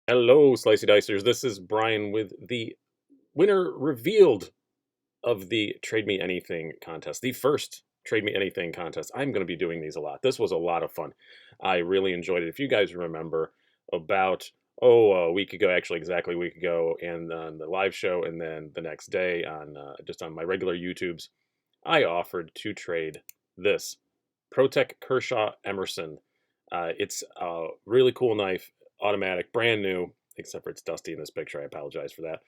Hello, Slicey Dicers. This is Brian with the winner revealed of the Trade Me Anything contest, the first Trade Me Anything contest. I'm going to be doing these a lot. This was a lot of fun. I really enjoyed it. If you guys remember, about a week ago, actually exactly a week ago, and on the live show, and then the next day on just on my regular YouTubes, I offered to trade this Protech Kershaw Emerson. It's a really cool knife, automatic, brand new, except for it's dusty in this picture. I apologize for that.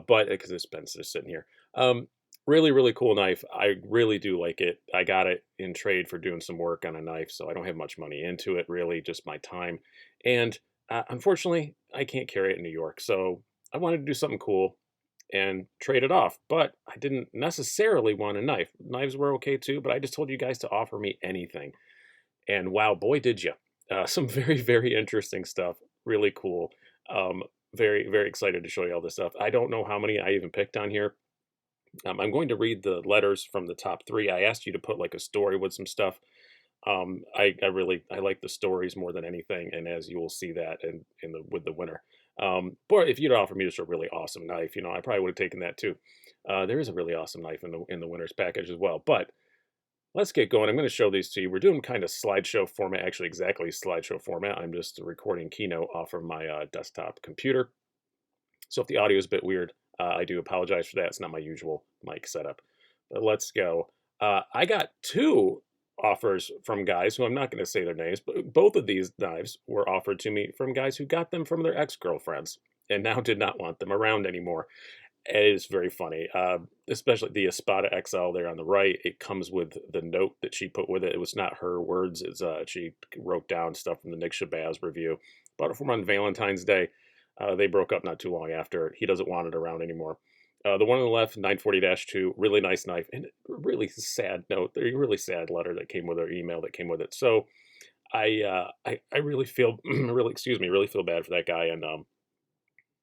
But because it's been just sitting here. Really, really cool knife. I really do like it. I got it in trade for doing some work on a knife, so I don't have much money into it, really, just my time. And unfortunately, I can't carry it in New York, so I wanted to do something cool and trade it off. But I didn't necessarily want a knife. Knives were okay too, but I just told you guys to offer me anything. And wow, boy, did you. Some very, very interesting stuff. Really cool. Um, very, very excited to show you all this stuff. I don't know how many I even picked on here. I'm going to read the letters from the top three. I asked you to put like a story with some stuff. I really I like the stories more than anything, and as you will see that in the with the winner. Boy, if you'd offered me just a really awesome knife, I probably would have taken that too. There is a really awesome knife in the winner's package as well. But let's get going. I'm going to show these to you. We're doing kind of slideshow format, actually exactly slideshow format. I'm just recording Keynote off of my desktop computer. So if the audio is a bit weird, I do apologize for that. It's not my usual mic setup. But let's go. I got two offers from guys who I'm not going to say their names, but both of these knives were offered to me from guys who got them from their ex-girlfriends and now did not want them around anymore. It is very funny, especially the Espada XL there on the right. It comes with the note that she put with it. It was not her words. She wrote down stuff from the Nick Shabazz review. Bought it from on Valentine's Day. They broke up not too long after. He doesn't want it around anymore. The one on the left, 940-2, really nice knife, and a really sad note, a really sad letter that came with her email that came with it. So I really feel, really feel bad for that guy, and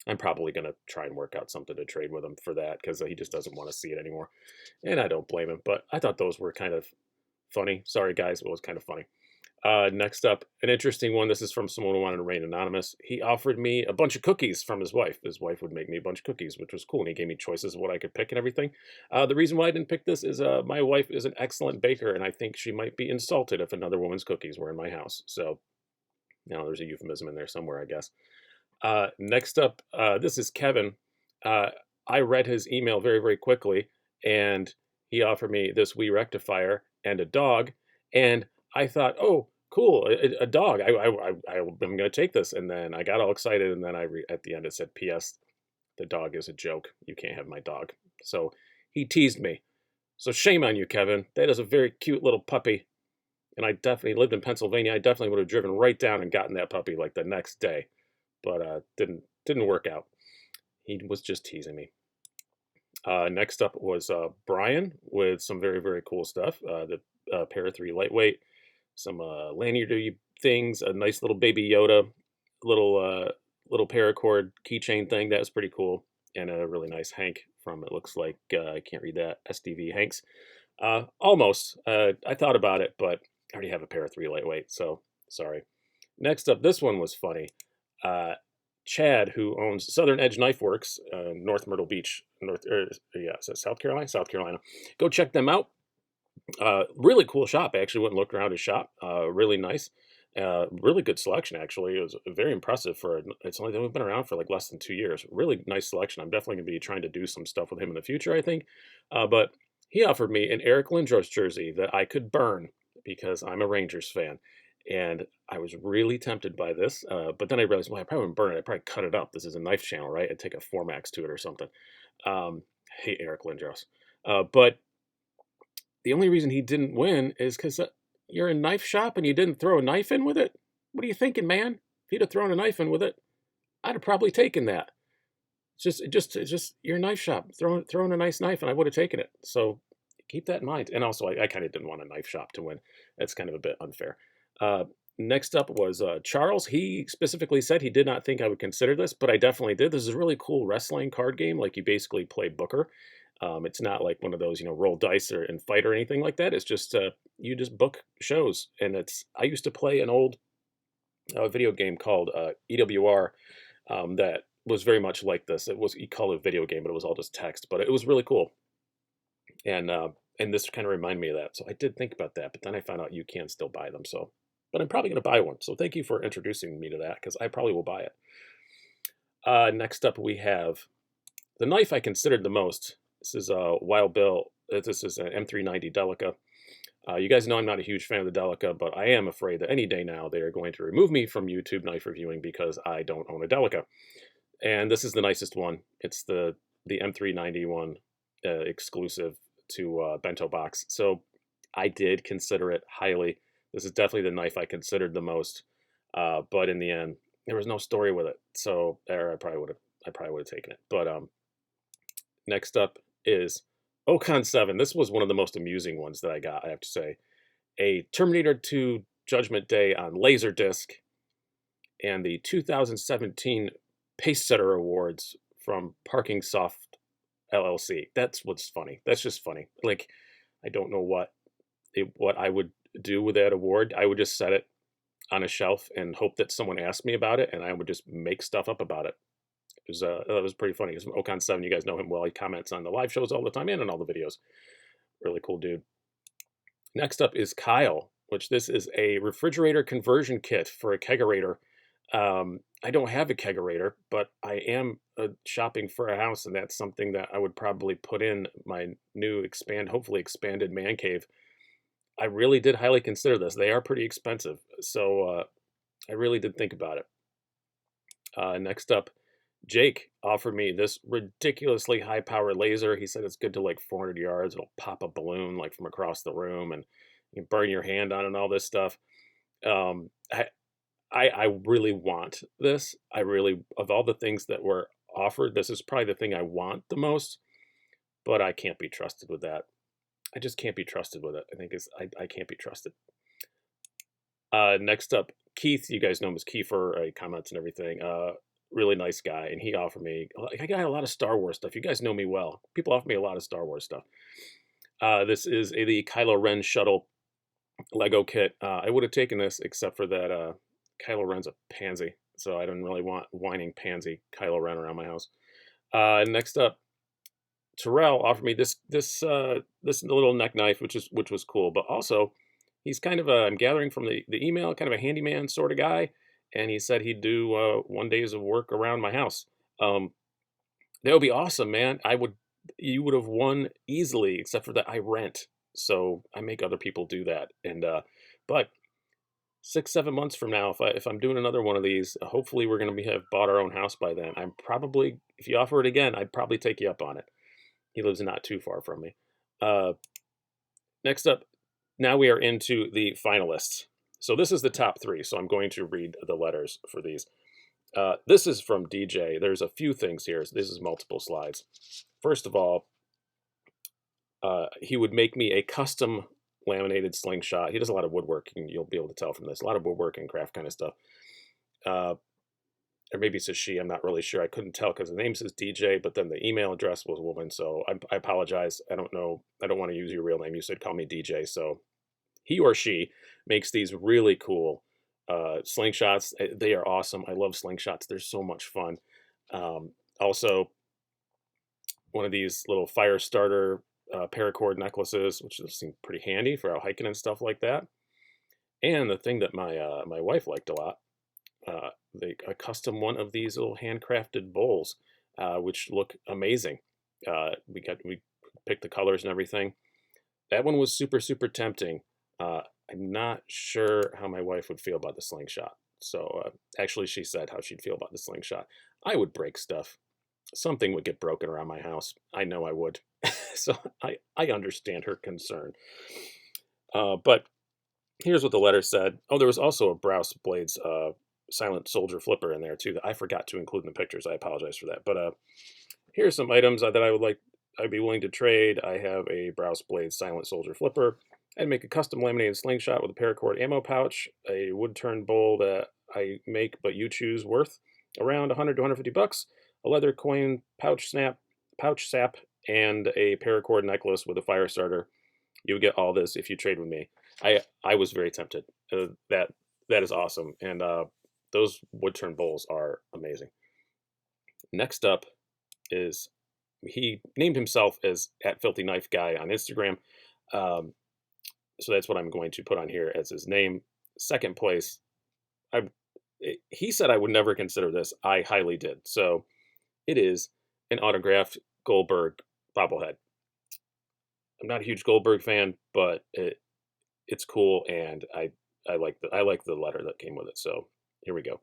I'm probably going to try and work out something to trade with him for that because he just doesn't want to see it anymore. And I don't blame him, but I thought those were kind of funny. Sorry, guys, it was kind of funny. Next up, an interesting one. This is from someone who wanted to remain anonymous. He offered me a bunch of cookies from his wife. His wife would make me a bunch of cookies, which was cool. And he gave me choices of what I could pick and everything. The reason why I didn't pick this is my wife is an excellent baker, and I think she might be insulted if another woman's cookies were in my house. So, there's a euphemism in there somewhere, I guess. Next up, this is Kevin. I read his email very, very quickly, and he offered me this Wii rectifier and a dog. And I thought, oh, cool, a dog. I'm going to take this. And then I got all excited, and then at the end it said, P.S. The dog is a joke. You can't have my dog. So he teased me. So shame on you, Kevin. That is a very cute little puppy. And I definitely lived in Pennsylvania. I definitely would have driven right down and gotten that puppy like the next day, but didn't work out. He was just teasing me. Next up was Brian with some very, very cool stuff. The Para 3 lightweight, some lanyardy things, a nice little baby Yoda, little paracord keychain thing. That was pretty cool. And a really nice Hank from, it looks like, I can't read that, SDV Hanks. Almost. I thought about it, but I already have a Para 3 lightweight, so sorry. Next up, this one was funny. Chad, who owns Southern Edge Knife Works, North Myrtle Beach, is that South Carolina? South Carolina. Go check them out. Really cool shop. I actually went and looked around his shop. Really nice. Really good selection, actually. It was very impressive it's only been around for like less than 2 years. Really nice selection. I'm definitely going to be trying to do some stuff with him in the future, I think. But he offered me an Eric Lindros jersey that I could burn because I'm a Rangers fan. And I was really tempted by this, but then I realized, well, I probably wouldn't burn it. I'd probably cut it up. This is a knife channel, right? I'd take a Formax to it or something. Hate Eric Lindros. But the only reason he didn't win is because you're a knife shop and you didn't throw a knife in with it? What are you thinking, man? If he'd have thrown a knife in with it, I'd have probably taken that. It's just your knife shop throwing a nice knife, and I would have taken it. So keep that in mind. And also, I kind of didn't want a knife shop to win. That's kind of a bit unfair. Next up was Charles. He specifically said he did not think I would consider this, but I definitely did. This is a really cool wrestling card game. Like, you basically play Booker. It's not like one of those, roll dice and fight or anything like that. It's just you just book shows. And I used to play an old video game called EWR, that was very much like this. It was, you call it a video game, but it was all just text. But it was really cool, and this kind of reminded me of that. So I did think about that, but then I found out you can still buy them. So, but I'm probably going to buy one. So thank you for introducing me to that, because I probably will buy it. Next up, we have the knife I considered the most. This is a Wild Bill. This is an M390 Delica. You guys know I'm not a huge fan of the Delica, but I am afraid that any day now they are going to remove me from YouTube knife reviewing because I don't own a Delica. And this is the nicest one. It's the M390 one, exclusive to Bento Box. So I did consider it highly. This is definitely the knife I considered the most. But in the end, there was no story with it. So there, I probably would have taken it. But next up is Ocon 7. This was one of the most amusing ones that I got, I have to say. A Terminator 2 Judgment Day on Laserdisc, and the 2017 Pacesetter Awards from Parking Soft LLC. That's what's funny. That's just funny. Like, I don't know what I would do with that award. I would just set it on a shelf and hope that someone asked me about it, and I would just make stuff up about it. It was pretty funny. Because Ocon 7, you guys know him well. He comments on the live shows all the time and on all the videos. Really cool dude. Next up is Kyle, which this is a refrigerator conversion kit for a kegerator. I don't have a kegerator, but I am shopping for a house, and that's something that I would probably put in my new hopefully expanded man cave. I really did highly consider this. They are pretty expensive, so I really did think about it. Next up, Jake offered me this ridiculously high power laser. He said it's good to like 400 yards. It'll pop a balloon like from across the room, and you can burn your hand on it and all this stuff. Um, I really want this. I really, of all the things that were offered, this is probably the thing I want the most, but I can't be trusted with that. I just can't be trusted with it. I can't be trusted. Next up, Keith. You guys know him as Kiefer. He comments and everything. Really nice guy, and he offered me. I got a lot of Star Wars stuff. You guys know me well. People offer me a lot of Star Wars stuff. This is the Kylo Ren shuttle Lego kit. I would have taken this, except for that Kylo Ren's a pansy, so I didn't really want whining pansy Kylo Ren around my house. Next up, Terrell offered me this little neck knife, which was cool, but also he's kind of I'm gathering from the email, kind of a handyman sort of guy, and he said he'd do 1 days of work around my house. That would be awesome, man. You would have won easily, except for that I rent, so I make other people do that. And but 6-7 months from now, if I'm doing another one of these, hopefully we're going to have bought our own house by then. I'm probably, if you offer it again, I'd probably take you up on it. He lives not too far from me. Next up, now we are into the finalists. So this is the top 3. So I'm going to read the letters for these. This is from DJ. There's a few things here. This is multiple slides. First of all, he would make me a custom laminated slingshot. He does a lot of woodworking. You'll be able to tell from this. A lot of woodworking, craft kind of stuff. Or maybe it says she. I'm not really sure. I couldn't tell because the name says DJ, but then the email address was a woman. So I apologize. I don't know. I don't want to use your real name. You said call me DJ. So he or she makes these really cool slingshots. They are awesome. I love slingshots. They're so much fun. Also, one of these little fire starter paracord necklaces, which seem pretty handy for out hiking and stuff like that. And the thing that my wife liked a lot, a custom one of these little handcrafted bowls, which look amazing. We picked the colors and everything. That one was super tempting. I'm not sure how my wife would feel about the slingshot. So actually, she said how she'd feel about the slingshot. I would break stuff. Something would get broken around my house. I know I would. So I understand her concern. But here's what the letter said. Oh, there was also a Browse Blades Silent Soldier flipper in there too that I forgot to include in the pictures. I apologize for that. But here's some items that I'd be willing to trade. I have a Browse Blades Silent Soldier flipper. I'd make a custom laminated slingshot with a paracord ammo pouch, a wood turn bowl that I make but you choose worth around 100 to 150 bucks, a leather coin pouch sap, and a paracord necklace with a fire starter. You would get all this if you trade with me. I was very tempted. That is awesome, and those wood turn bowls are amazing. Next up is he named himself as at Filthy Knife Guy on Instagram. Um, so that's what I'm going to put on here as his name. Second place, I he said I would never consider this. I highly did. So it is an autographed Goldberg bobblehead. I'm not a huge Goldberg fan, but it's cool, and I like the letter that came with it. So here we go.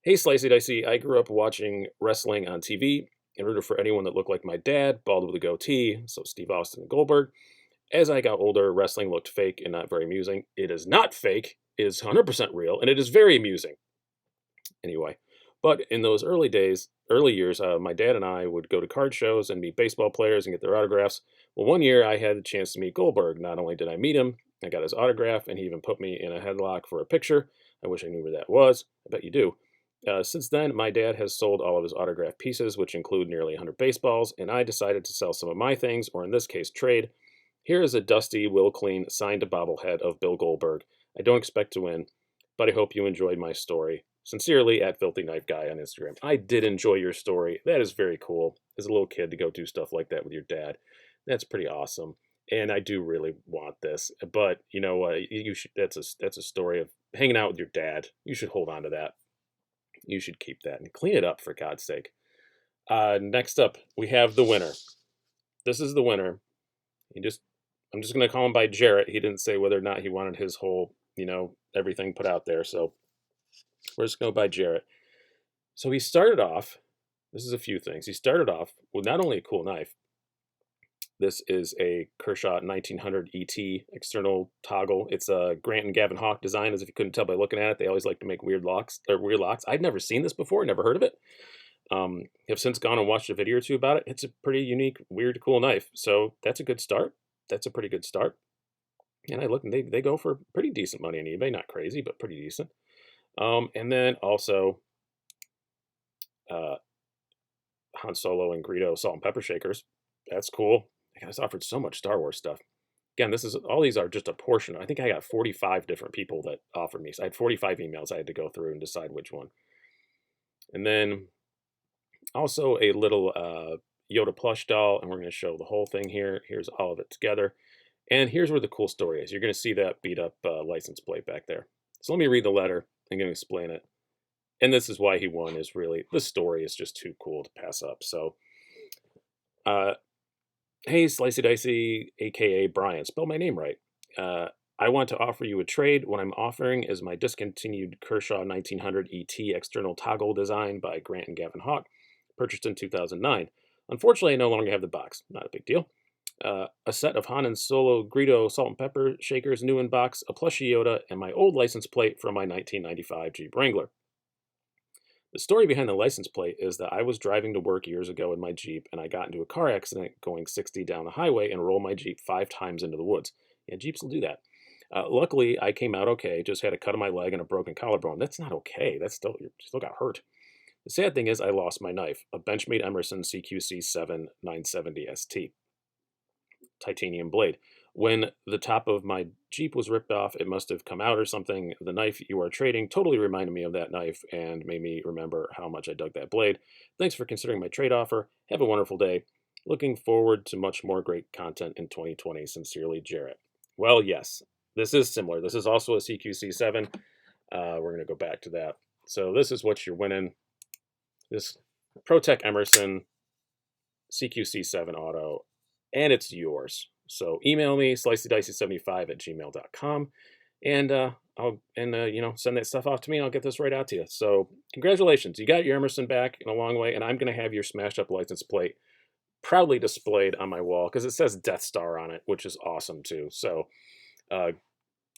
Hey, Slicey Dicey. I grew up watching wrestling on TV and rooted for anyone that looked like my dad, bald with a goatee, so Steve Austin and Goldberg. As I got older, wrestling looked fake and not very amusing. It is not fake, it is 100% real, and it is very amusing. Anyway, but in those early years, my dad and I would go to card shows and meet baseball players and get their autographs. Well, one year I had the chance to meet Goldberg. Not only did I meet him, I got his autograph, and he even put me in a headlock for a picture. I wish I knew where that was. I bet you do. Since then, my dad has sold all of his autograph pieces, which include nearly 100 baseballs, and I decided to sell some of my things, or in this case, trade. Here is a dusty, Will Clean signed bobblehead of Bill Goldberg. I don't expect to win, but I hope you enjoyed my story. Sincerely, at Filthy Knife Guy on Instagram. I did enjoy your story. That is very cool. As a little kid to go do stuff like that with your dad, that's pretty awesome. And I do really want this, but you know what? You should. That's a story of hanging out with your dad. You should hold on to that. You should keep that and clean it up for God's sake. Next up, we have the winner. This is the winner. He just, I'm just gonna call him by Jarrett. He didn't say whether or not he wanted his whole, everything put out there. So we're just going to go by Jarrett. So he started off, this is a few things. He started off with not only a cool knife, this is a Kershaw 1900 ET external toggle. It's a Grant and Gavin Hawk design, as if you couldn't tell by looking at it. They always like to make weird locks. I'd never seen this before, never heard of it. Have since gone and watched a video or two about it. It's a pretty unique, weird, cool knife. So that's a good start. That's a pretty good start. And I look, and they go for pretty decent money on eBay. Not crazy, but pretty decent. And then also uh, Han Solo and Greedo salt and pepper shakers. That's cool. I got offered so much Star Wars stuff. Again, this is all these are just a portion. I think I got 45 different people that offered me. So I had 45 emails I had to go through and decide which one. And then also a little Yoda plush doll, and we're going to show the whole thing here. Here's all of it together. And here's where the cool story is. You're going to see that beat up license plate back there. So let me read the letter. I'm going to explain it. And this is why he won, is really, the story is just too cool to pass up. So, hey, Slicey Dicey, aka Brian, spell my name right. I want to offer you a trade. What I'm offering is my discontinued Kershaw 1900 ET external toggle design by Grant and Gavin Hawk, purchased in 2009. Unfortunately, I no longer have the box. Not a big deal. A set of Han and Solo Greedo salt and pepper shakers, new in box, a plushie Yoda, and my old license plate from my 1995 Jeep Wrangler. The story behind the license plate is that I was driving to work years ago in my Jeep, and I got into a car accident going 60 down the highway and rolled my Jeep 5 times into the woods. Yeah, Jeeps will do that. Luckily, I came out okay, just had a cut on my leg and a broken collarbone. That's not okay. You still got hurt. The sad thing is I lost my knife, a Benchmade Emerson CQC7 970 ST. Titanium blade. When the top of my Jeep was ripped off, it must have come out or something. The knife you are trading totally reminded me of that knife and made me remember how much I dug that blade. Thanks for considering my trade offer. Have a wonderful day. Looking forward to much more great content in 2020. Sincerely, Jarrett. Well, yes, this is similar. This is also a CQC7. We're going to go back to that. So this is what you're winning. This Protech Emerson CQC7 Auto, and it's yours. So email me, sliceydicy75@gmail.com, and send that stuff off to me, and I'll get this right out to you. So congratulations, you got your Emerson back in a long way, and I'm going to have your smashed up license plate proudly displayed on my wall because it says Death Star on it, which is awesome too. So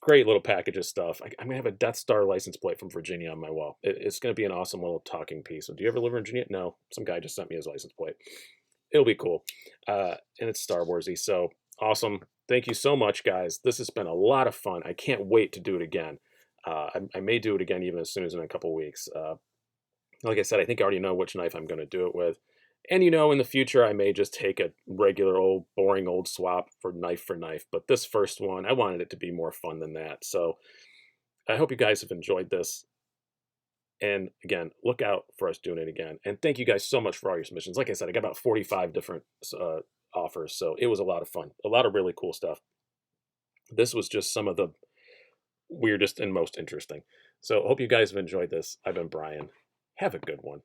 great little package of stuff. I'm going to have a Death Star license plate from Virginia on my wall. It's going to be an awesome little talking piece. So do you ever live in Virginia? No, some guy just sent me his license plate. It'll be cool. And it's Star Warsy. So awesome. Thank you so much, guys. This has been a lot of fun. I can't wait to do it again. I may do it again even as soon as in a couple weeks. Like I said, I think I already know which knife I'm going to do it with. And in the future, I may just take a regular old, boring old swap for knife. But this first one, I wanted it to be more fun than that. So I hope you guys have enjoyed this. And again, look out for us doing it again. And thank you guys so much for all your submissions. Like I said, I got about 45 different offers, so it was a lot of fun, a lot of really cool stuff. This was just some of the weirdest and most interesting. So hope you guys have enjoyed this. I've been Brian. Have a good one.